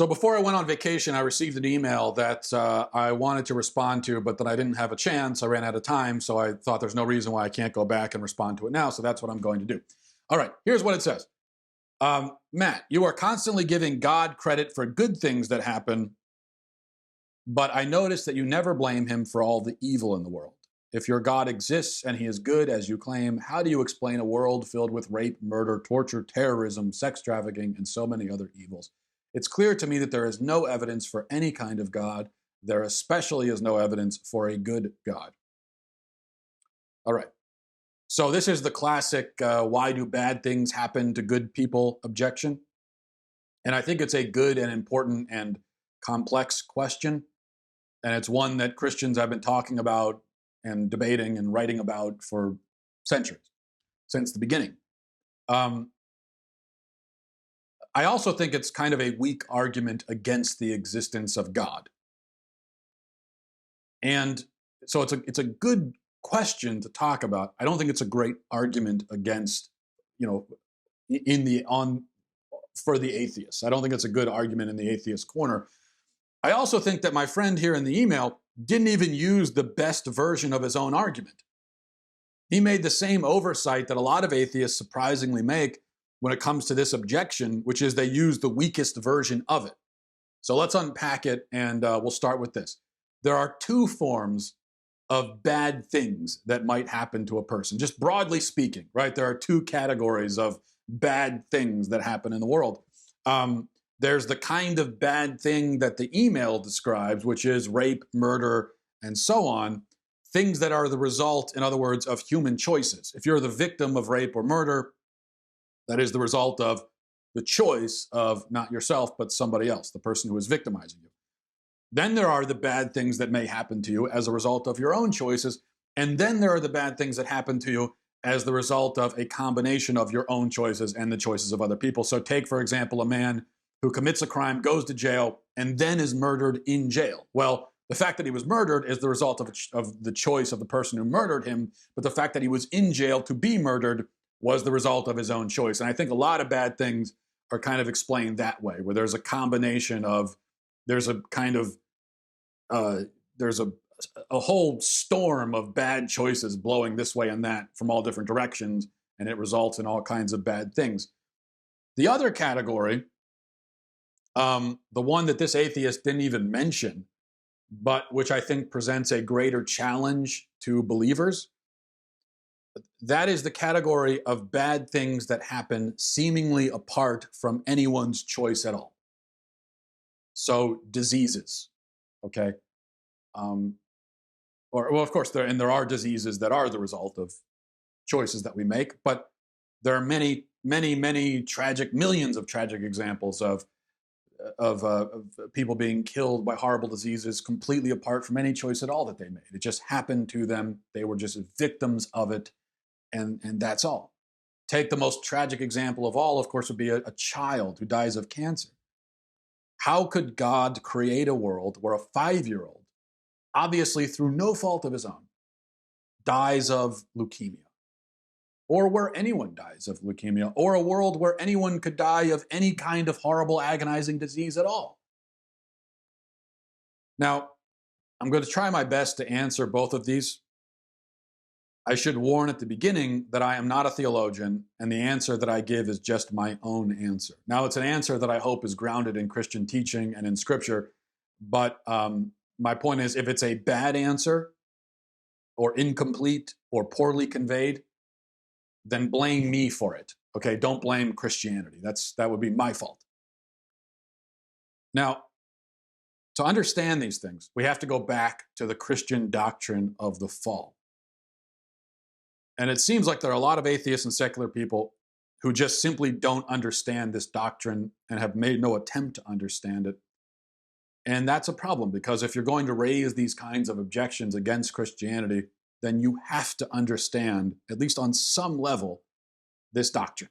So before I went on vacation, I received an email that I wanted to respond to, but that I didn't have a chance. I ran out of time, so I thought there's no reason why I can't go back and respond to it now, so that's what I'm going to do. All right, here's what it says. Matt, you are constantly giving God credit for good things that happen, but I noticed that you never blame him for all the evil in the world. If your God exists and he is good, as you claim, how do you explain a world filled with rape, murder, torture, terrorism, sex trafficking, and so many other evils? It's clear to me that there is no evidence for any kind of God. There especially is no evidence for a good God. All right. So this is the classic, why do bad things happen to good people objection? And I think it's a good and important and complex question. And it's one that Christians have been talking about and debating and writing about for centuries, since the beginning. I also think it's kind of a weak argument against the existence of God. And so it's a good question to talk about. I don't think it's a great argument against, for the atheists. I don't think it's a good argument in the atheist corner. I also think that my friend here in the email didn't even use the best version of his own argument. He made the same oversight that a lot of atheists surprisingly make when it comes to this objection, which is they use the weakest version of it. So let's unpack it, and we'll start with this. There are two forms of bad things that might happen to a person, just broadly speaking, right? There are two categories of bad things that happen in the world. There's the kind of bad thing that the email describes, which is rape, murder, and so on, things that are the result, in other words, of human choices. If you're the victim of rape or murder, that is the result of the choice of not yourself, but somebody else, the person who is victimizing you. Then there are the bad things that may happen to you as a result of your own choices. And then there are the bad things that happen to you as the result of a combination of your own choices and the choices of other people. So take, for example, a man who commits a crime, goes to jail, and then is murdered in jail. Well, the fact that he was murdered is the result of the choice of the person who murdered him, but the fact that he was in jail to be murdered was the result of his own choice. And I think a lot of bad things are kind of explained that way, where there's a combination of, there's a whole storm of bad choices blowing this way and that from all different directions, and it results in all kinds of bad things. The other category, the one that this atheist didn't even mention, but which I think presents a greater challenge to believers, that is the category of bad things that happen seemingly apart from anyone's choice at all. So diseases, okay? Of course, there are diseases that are the result of choices that we make, but there are many, many, many millions of tragic examples of people being killed by horrible diseases completely apart from any choice at all that they made. It just happened to them. They were just victims of it, and that's all. Take the most tragic example of all, of course, would be a child who dies of cancer. How could God create a world where a 5-year-old, obviously through no fault of his own, dies of leukemia? Or where anyone dies of leukemia, or a world where anyone could die of any kind of horrible, agonizing disease at all? Now, I'm going to try my best to answer both of these. I should warn at the beginning that I am not a theologian, and the answer that I give is just my own answer. Now, it's an answer that I hope is grounded in Christian teaching and in Scripture, but my point is, if it's a bad answer, or incomplete, or poorly conveyed, then blame me for it. Okay, don't blame Christianity. That would be my fault. Now, to understand these things, we have to go back to the Christian doctrine of the fall. And it seems like there are a lot of atheists and secular people who just simply don't understand this doctrine and have made no attempt to understand it. And that's a problem, because if you're going to raise these kinds of objections against Christianity, then you have to understand, at least on some level, this doctrine,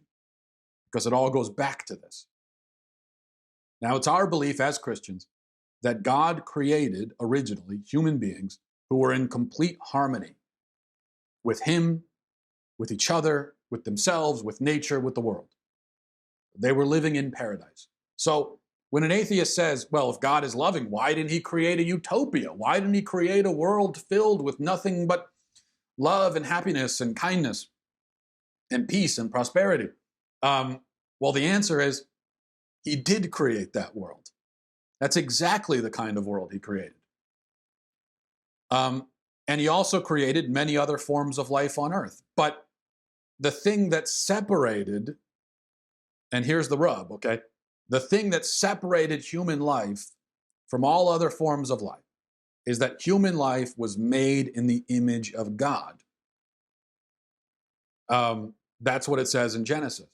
because it all goes back to this. Now, it's our belief as Christians that God created originally human beings who were in complete harmony with Him, with each other, with themselves, with nature, with the world. They were living in paradise. So When an atheist says, well, if God is loving, why didn't he create a utopia? Why didn't he create a world filled with nothing but love and happiness and kindness and peace and prosperity? Well, the answer is he did create that world. That's exactly the kind of world he created. And he also created many other forms of life on earth. But the thing that separated, and here's the rub, okay? The thing that separated human life from all other forms of life is that human life was made in the image of God. That's what it says in Genesis.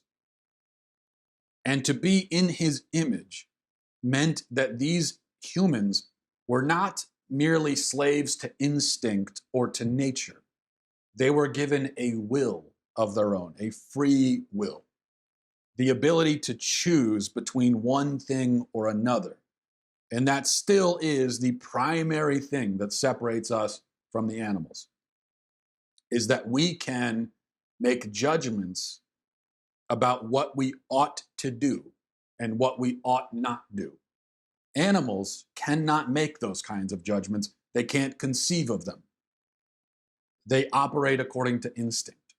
And to be in his image meant that these humans were not merely slaves to instinct or to nature. They were given a will of their own, a free will, the ability to choose between one thing or another. And that still is the primary thing that separates us from the animals, is that we can make judgments about what we ought to do and what we ought not do. Animals cannot make those kinds of judgments. They can't conceive of them. They operate according to instinct.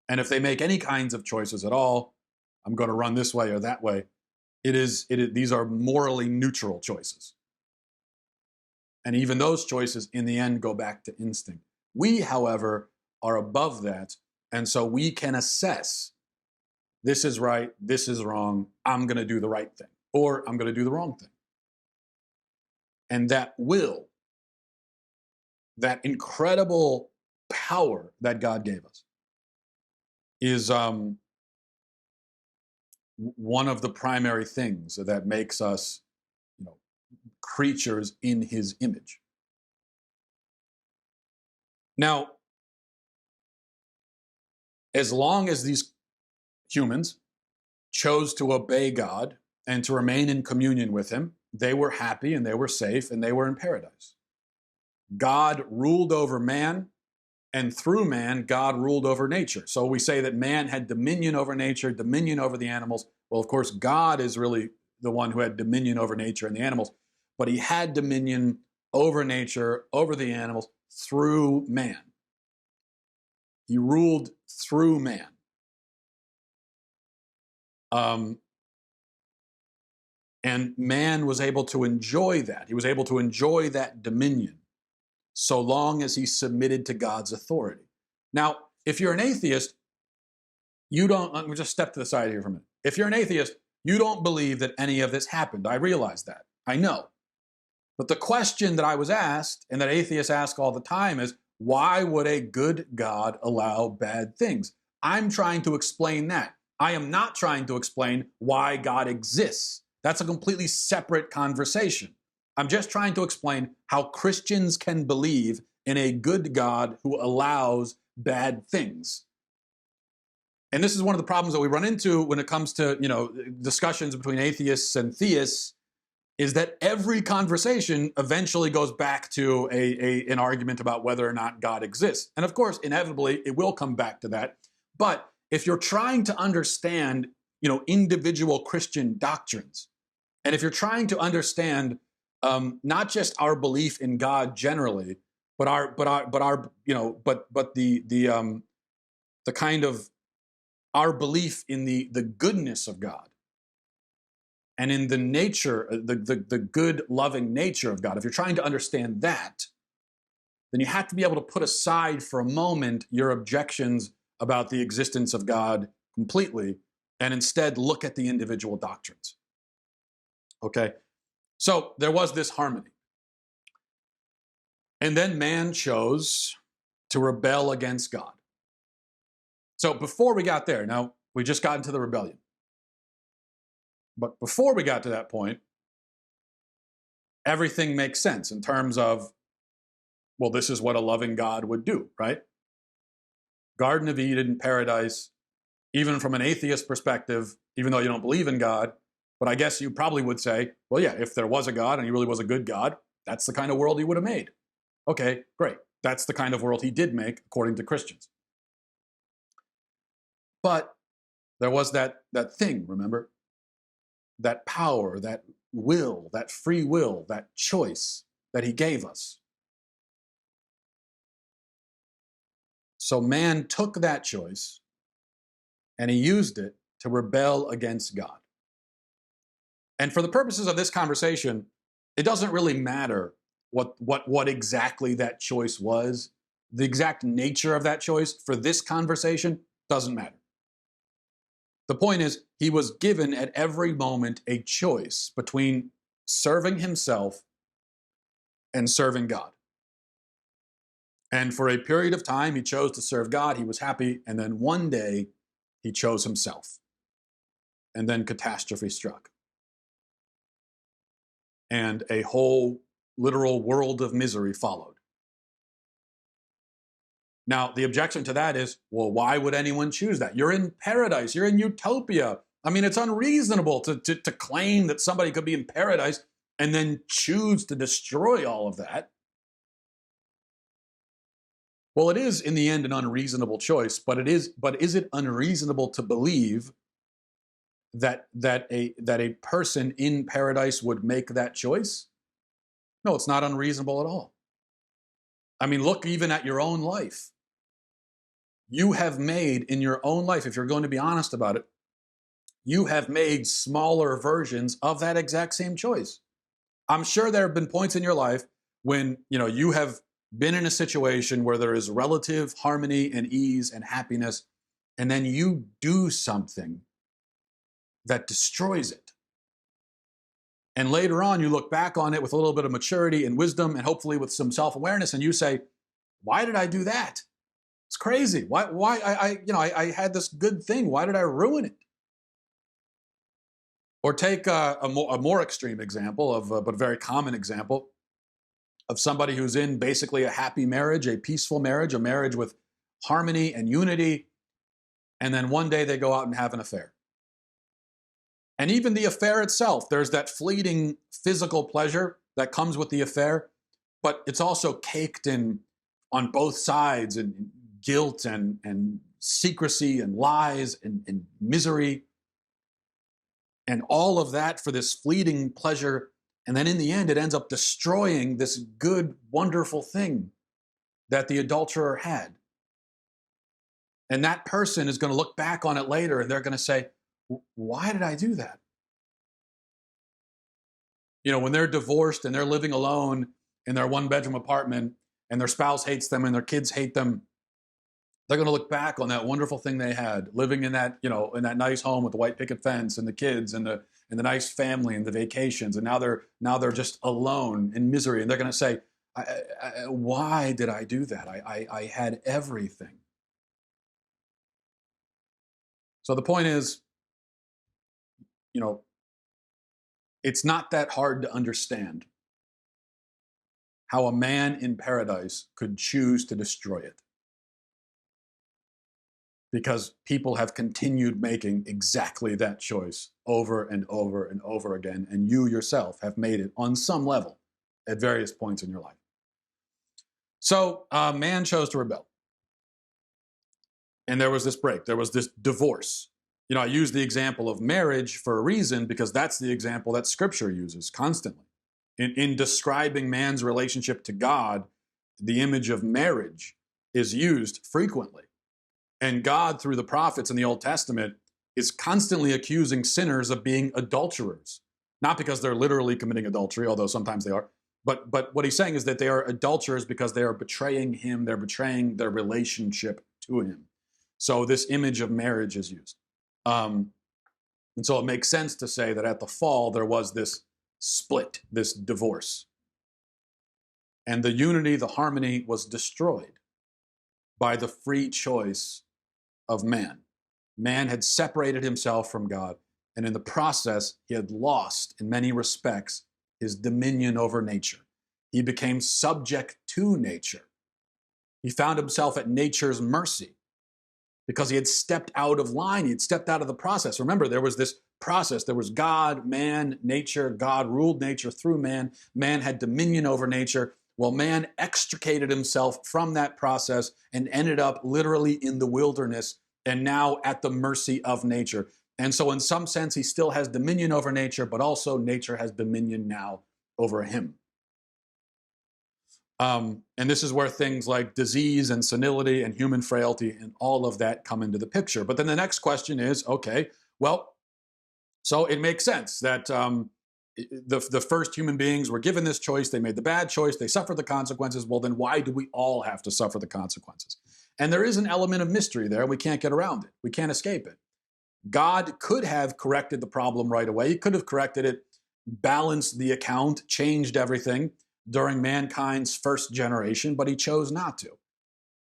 And if they make any kinds of choices at all, I'm going to run this way or that way, these are morally neutral choices. And even those choices in the end go back to instinct. We, however, are above that. And so we can assess, this is right, this is wrong, I'm going to do the right thing, or I'm going to do the wrong thing. And that will, that incredible power that God gave us, is one of the primary things that makes us, creatures in his image. Now, as long as these humans chose to obey God and to remain in communion with him, they were happy and they were safe and they were in paradise. God ruled over man, and through man, God ruled over nature. So we say that man had dominion over nature, dominion over the animals. Well, of course, God is really the one who had dominion over nature and the animals, but he had dominion over nature, over the animals, through man. He ruled through man. And man was able to enjoy that. He was able to enjoy that dominion so long as he submitted to God's authority. Now, if you're an atheist, let me just step to the side here for a minute. If you're an atheist, you don't believe that any of this happened. I realize that. I know. But the question that I was asked, and that atheists ask all the time, is why would a good God allow bad things? I'm trying to explain that. I am not trying to explain why God exists. That's a completely separate conversation. I'm just trying to explain how Christians can believe in a good God who allows bad things. And this is one of the problems that we run into when it comes to, discussions between atheists and theists, is that every conversation eventually goes back to an argument about whether or not God exists. And of course, inevitably, it will come back to that. But if you're trying to understand, individual Christian doctrines, and if you're trying to understand not just our belief in God generally, but the kind of our belief in the goodness of God and in the nature, the good, loving nature of God. If you're trying to understand that, then you have to be able to put aside for a moment your objections about the existence of God completely, and instead look at the individual doctrines. Okay? So there was this harmony. And then man chose to rebel against God. So before we got there, now we just got into the rebellion. But before we got to that point, everything makes sense in terms of, well, this is what a loving God would do, right? Garden of Eden, paradise, even from an atheist perspective, even though you don't believe in God, but I guess you probably would say, well, yeah, if there was a God and he really was a good God, that's the kind of world he would have made. Okay, great. That's the kind of world he did make, according to Christians. But there was that thing, remember? that power, that will, that free will, that choice that he gave us. So man took that choice and he used it to rebel against God. And for the purposes of this conversation, it doesn't really matter what exactly that choice was. The exact nature of that choice for this conversation doesn't matter. The point is, he was given at every moment a choice between serving himself and serving God. And for a period of time, he chose to serve God. He was happy. And then one day, he chose himself. And then catastrophe struck. And a whole literal world of misery followed. Now, the objection to that is, well, why would anyone choose that? You're in paradise. You're in utopia. I mean, it's unreasonable to claim that somebody could be in paradise and then choose to destroy all of that. Well, it is in the end an unreasonable choice, but is it unreasonable to believe that a person in paradise would make that choice? No, it's not unreasonable at all. I mean, look even at your own life. You have made in your own life, if you're going to be honest about it, you have made smaller versions of that exact same choice. I'm sure there have been points in your life when, you have been in a situation where there is relative harmony and ease and happiness, and then you do something that destroys it. And later on, you look back on it with a little bit of maturity and wisdom and hopefully with some self-awareness, and you say, why did I do that? It's crazy. Why I had this good thing. Why did I ruin it? Or take a more extreme example but a very common example of somebody who's in basically a happy marriage, a peaceful marriage, a marriage with harmony and unity, and then one day they go out and have an affair. And even the affair itself, there's that fleeting physical pleasure that comes with the affair, but it's also caked in on both sides and guilt and secrecy and lies and misery and all of that for this fleeting pleasure. And then in the end, it ends up destroying this good, wonderful thing that the adulterer had. And that person is going to look back on it later and they're going to say, why did I do that? When they're divorced and they're living alone in their one-bedroom apartment and their spouse hates them and their kids hate them, they're going to look back on that wonderful thing they had, living in that, in that nice home with the white picket fence and the kids and the nice family and the vacations. And now they're just alone in misery. And they're going to say, why did I do that? I had everything. So the point is, it's not that hard to understand how a man in paradise could choose to destroy it. Because people have continued making exactly that choice over and over and over again, and you yourself have made it on some level at various points in your life. So man chose to rebel. And there was this break. There was this divorce. I use the example of marriage for a reason because that's the example that Scripture uses constantly. In describing man's relationship to God, the image of marriage is used frequently. And God, through the prophets in the Old Testament, is constantly accusing sinners of being adulterers. Not because they're literally committing adultery, although sometimes they are. But what he's saying is that they are adulterers because they are betraying him. They're betraying their relationship to him. So this image of marriage is used. And so it makes sense to say that at the fall, there was this split, this divorce. And the unity, the harmony was destroyed by the free choice of man. Man had separated himself from God, and in the process, he had lost, in many respects, his dominion over nature. He became subject to nature. He found himself at nature's mercy because he had stepped out of line. He had stepped out of the process. Remember, there was this process. There was God, man, nature. God ruled nature through man. Man had dominion over nature. Well, man extricated himself from that process and ended up literally in the wilderness and now at the mercy of nature. And so in some sense, he still has dominion over nature, but also nature has dominion now over him. And this is where things like disease and senility and human frailty and all of that come into the picture. But then the next question is, okay, well, so it makes sense that the first human beings were given this choice. They made the bad choice. They suffered the consequences. Well, then why do we all have to suffer the consequences? And there is an element of mystery there. We can't get around it. We can't escape it. God could have corrected the problem right away. He could have corrected it, balanced the account, changed everything during mankind's first generation, but he chose not to.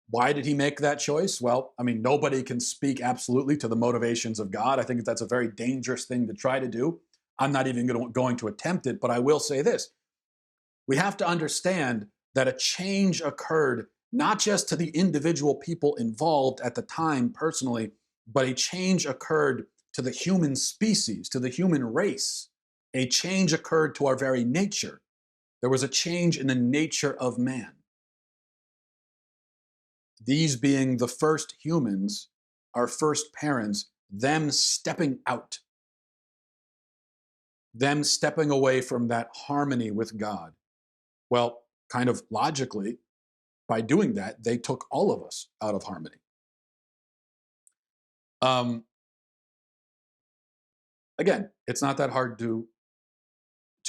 Why did he make that choice? Well, I mean, nobody can speak absolutely to the motivations of God. I think that's a very dangerous thing to try to do. I'm not even going to attempt it, but I will say this. We have to understand that a change occurred not just to the individual people involved at the time personally, but a change occurred to the human species, to the human race. A change occurred to our very nature. There was a change in the nature of man. These being the first humans, our first parents, them stepping out, them stepping away from that harmony with God. Well, kind of logically, by doing that, they took all of us out of harmony. Again, it's not that hard to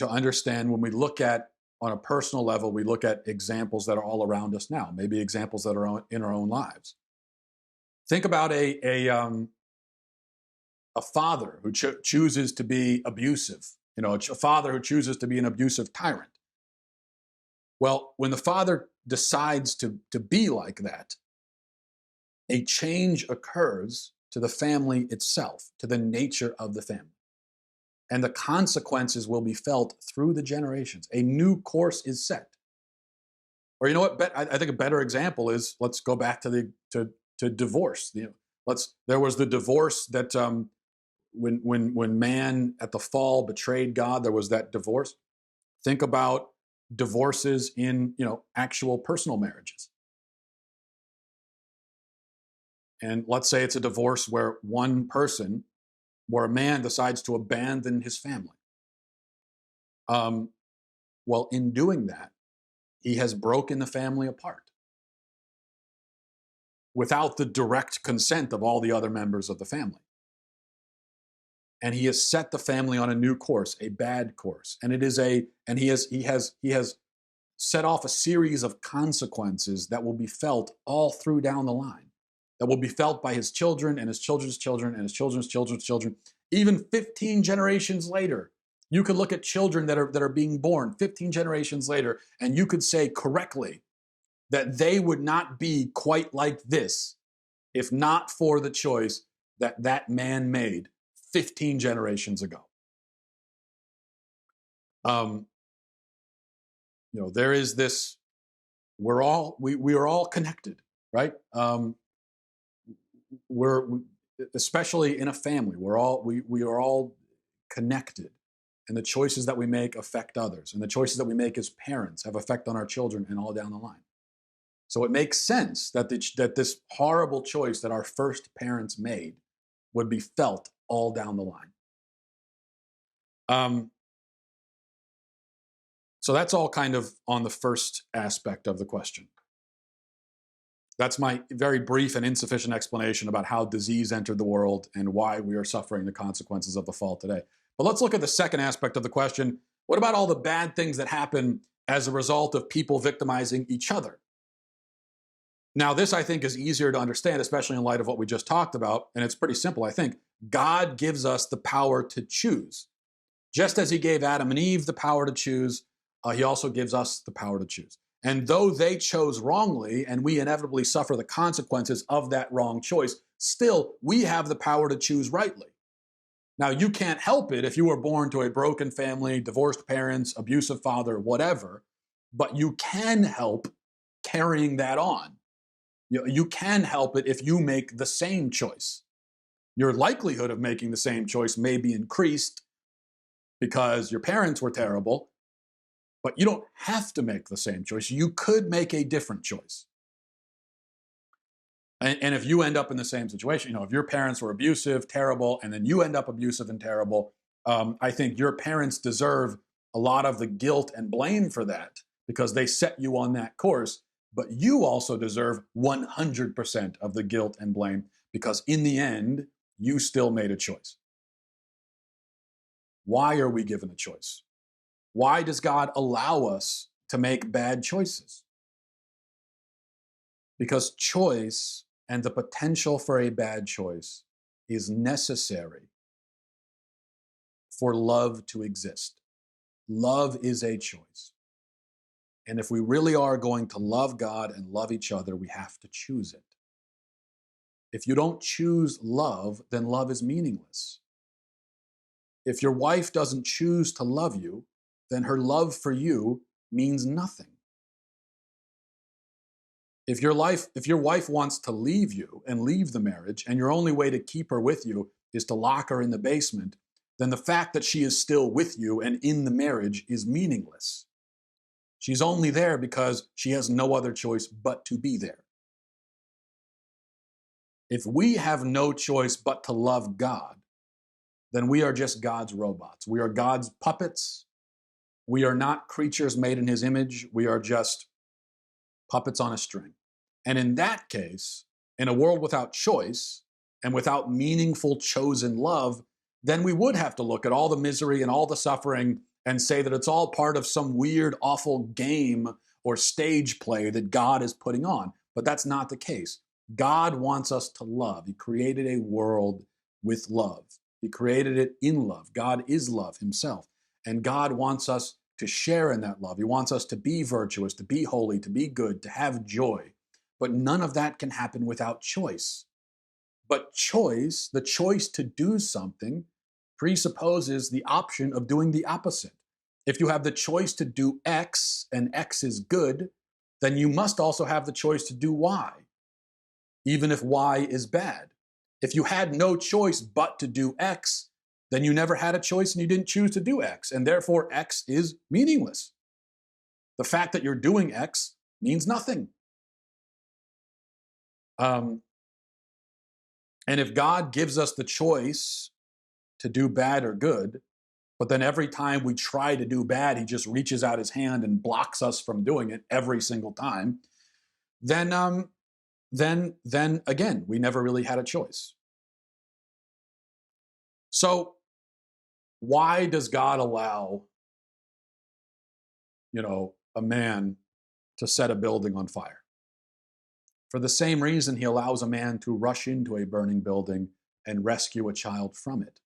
understand when we look at, on a personal level, we look at examples that are all around us now, maybe examples that are in our own lives. Think about a father who chooses to be abusive, a father who chooses to be an abusive tyrant. Well, when the father decides to be like that, a change occurs to the family itself, to the nature of the family. And the consequences will be felt through the generations. A new course is set. Or you know what? I think a better example is, let's go back to divorce. There was the divorce that when man at the fall betrayed God, there was that divorce. Think about divorces in actual personal marriages. And let's say it's a divorce where a man decides to abandon his family. Well, in doing that, he has broken the family apart without the direct consent of all the other members of the family. And he has set the family on a new course, a bad course. And he has set off a series of consequences that will be felt all through down the line. That will be felt by his children and his children's children and his children's children's children. Even 15 generations later, you could look at children that are being born 15 generations later, and you could say correctly that they would not be quite like this if not for the choice that man made 15 generations ago. There is this, we are all connected, right? We're especially in a family, we are all connected, and the choices that we make affect others, and the choices that we make as parents have effect on our children and all down the line. So it makes sense that this horrible choice that our first parents made would be felt all down the line. So that's all kind of on the first aspect of the question. That's my very brief and insufficient explanation about how disease entered the world and why we are suffering the consequences of the fall today. But let's look at the second aspect of the question. What about all the bad things that happen as a result of people victimizing each other? Now, this, I think, is easier to understand, especially in light of what we just talked about. And it's pretty simple, I think. God gives us the power to choose. Just as he gave Adam and Eve the power to choose, he also gives us the power to choose. And though they chose wrongly, and we inevitably suffer the consequences of that wrong choice, still, we have the power to choose rightly. Now, you can't help it if you were born to a broken family, divorced parents, abusive father, whatever, but you can help carrying that on. You can help it if you make the same choice. Your likelihood of making the same choice may be increased because your parents were terrible, but you don't have to make the same choice. You could make a different choice. And if you end up in the same situation, if your parents were abusive, terrible, and then you end up abusive and terrible, I think your parents deserve a lot of the guilt and blame for that because they set you on that course. But you also deserve 100% of the guilt and blame because in the end, you still made a choice. Why are we given a choice? Why does God allow us to make bad choices? Because choice and the potential for a bad choice is necessary for love to exist. Love is a choice. And if we really are going to love God and love each other, we have to choose it. If you don't choose love, then love is meaningless. If your wife doesn't choose to love you, then her love for you means nothing. If your wife wants to leave you and leave the marriage, and your only way to keep her with you is to lock her in the basement, then the fact that she is still with you and in the marriage is meaningless. She's only there because she has no other choice but to be there. If we have no choice but to love God, then we are just God's robots. We are God's puppets. We are not creatures made in his image. We are just puppets on a string. And in that case, in a world without choice and without meaningful chosen love, then we would have to look at all the misery and all the suffering and say that it's all part of some weird, awful game or stage play that God is putting on. But that's not the case. God wants us to love. He created a world with love. He created it in love. God is love himself. And God wants us to share in that love. He wants us to be virtuous, to be holy, to be good, to have joy. But none of that can happen without choice. But choice, the choice to do something, presupposes the option of doing the opposite. If you have the choice to do X and X is good, then you must also have the choice to do Y, even if Y is bad. If you had no choice but to do X, then you never had a choice and you didn't choose to do X, and therefore X is meaningless. The fact that you're doing X means nothing. And if God gives us the choice to do bad or good, but then every time we try to do bad, he just reaches out his hand and blocks us from doing it every single time, then again, we never really had a choice. So why does God allow, a man to set a building on fire? For the same reason he allows a man to rush into a burning building and rescue a child from it.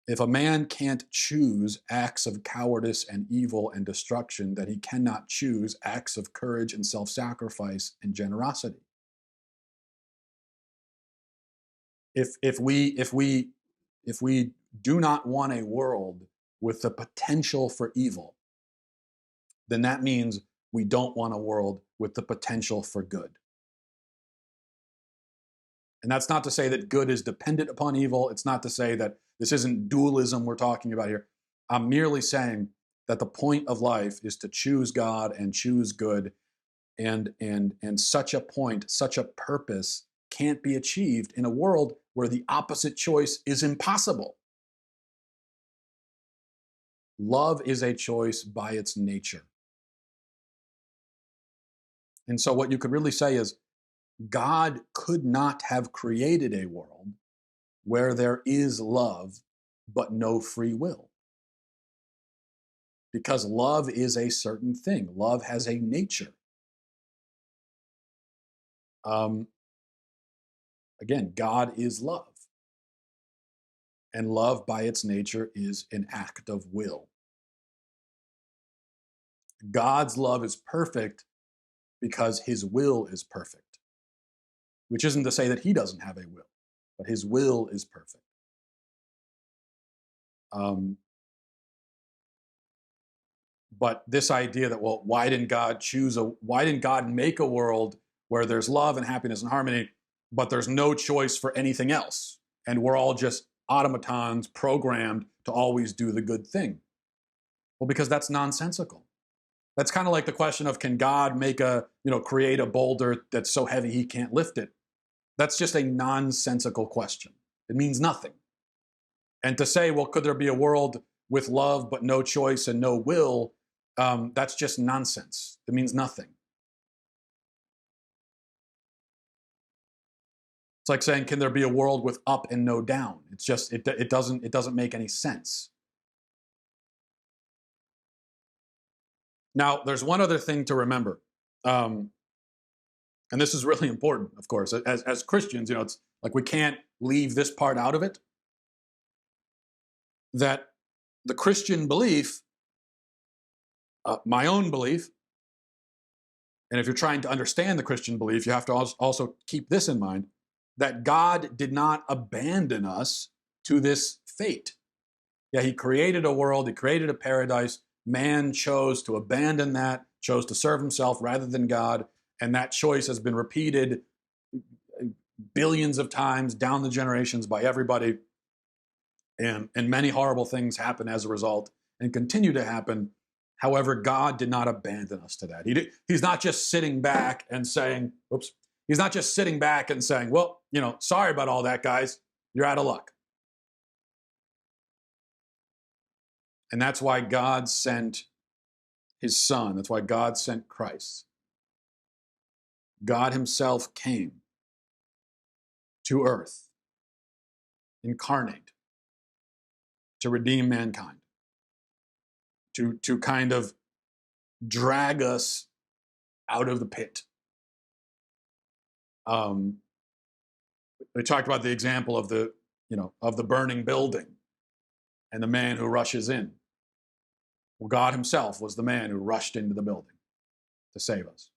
If a man can't choose acts of cowardice and evil and destruction, then he cannot choose acts of courage and self-sacrifice and generosity. If we do not want a world with the potential for evil, then that means we don't want a world with the potential for good. And that's not to say that good is dependent upon evil. It's not to say that this isn't dualism we're talking about here. I'm merely saying that the point of life is to choose God and choose good, and such a point, such a purpose can't be achieved in a world where the opposite choice is impossible. Love is a choice by its nature. And so what you could really say is God could not have created a world where there is love but no free will. Because love is a certain thing. Love has a nature. Again, God is love. And love by its nature is an act of will. God's love is perfect because his will is perfect. Which isn't to say that he doesn't have a will, but his will is perfect. But this idea that, well, why didn't God make a world where there's love and happiness and harmony, but there's no choice for anything else? And we're all just automatons programmed to always do the good thing. Well, because that's nonsensical. That's kind of like the question of, can God make create a boulder that's so heavy he can't lift it? That's just a nonsensical question. It means nothing. And to say, well, could there be a world with love but no choice and no will? That's just nonsense. It means nothing. It's like saying, can there be a world with up and no down? It's just, it doesn't make any sense. Now, there's one other thing to remember, and this is really important, of course. As Christians, it's like we can't leave this part out of it, that the Christian belief, my own belief, and if you're trying to understand the Christian belief, you have to also keep this in mind, that God did not abandon us to this fate. Yeah, he created a world, he created a paradise. Man chose to abandon that, chose to serve himself rather than God, and that choice has been repeated billions of times down the generations by everybody, and many horrible things happen as a result and continue to happen. However, God did not abandon us to that. He's not just sitting back and saying, he's not just sitting back and saying, well, sorry about all that, guys, you're out of luck. And that's why God sent his son. That's why God sent Christ. God himself came to earth, incarnate, to redeem mankind, to kind of drag us out of the pit. We talked about the example of the burning building and the man who rushes in. Well, God himself was the man who rushed into the building to save us.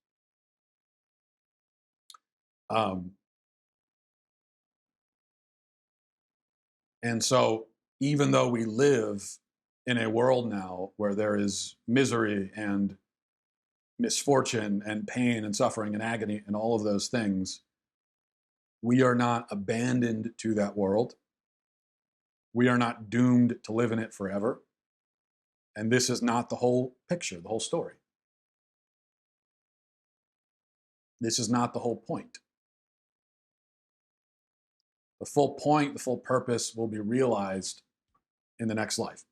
And so, even though we live in a world now where there is misery and misfortune and pain and suffering and agony and all of those things, we are not abandoned to that world. We are not doomed to live in it forever. And this is not the whole picture, the whole story. This is not the whole point. The full point, the full purpose will be realized in the next life.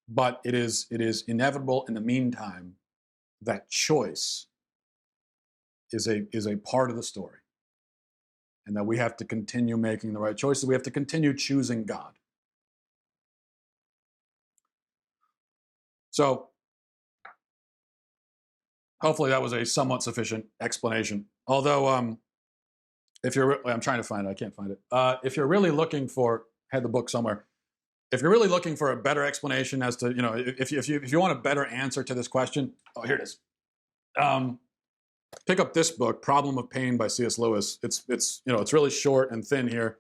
But it is inevitable in the meantime that choice is a part of the story. And that we have to continue making the right choices. We have to continue choosing God. So, hopefully that was a somewhat sufficient explanation. Although, I'm trying to find it, I can't find it. If you're really looking for, I had the book somewhere. If you're really looking for a better explanation as to, if you want a better answer to this question, here it is. Pick up this book, Problem of Pain by C.S. Lewis. It's really short and thin here,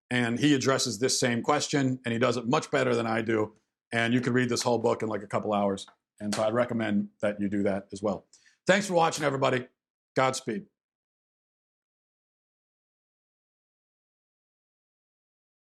and he addresses this same question, and he does it much better than I do. And you can read this whole book in like a couple hours. And so I'd recommend that you do that as well. Thanks for watching, everybody. Godspeed.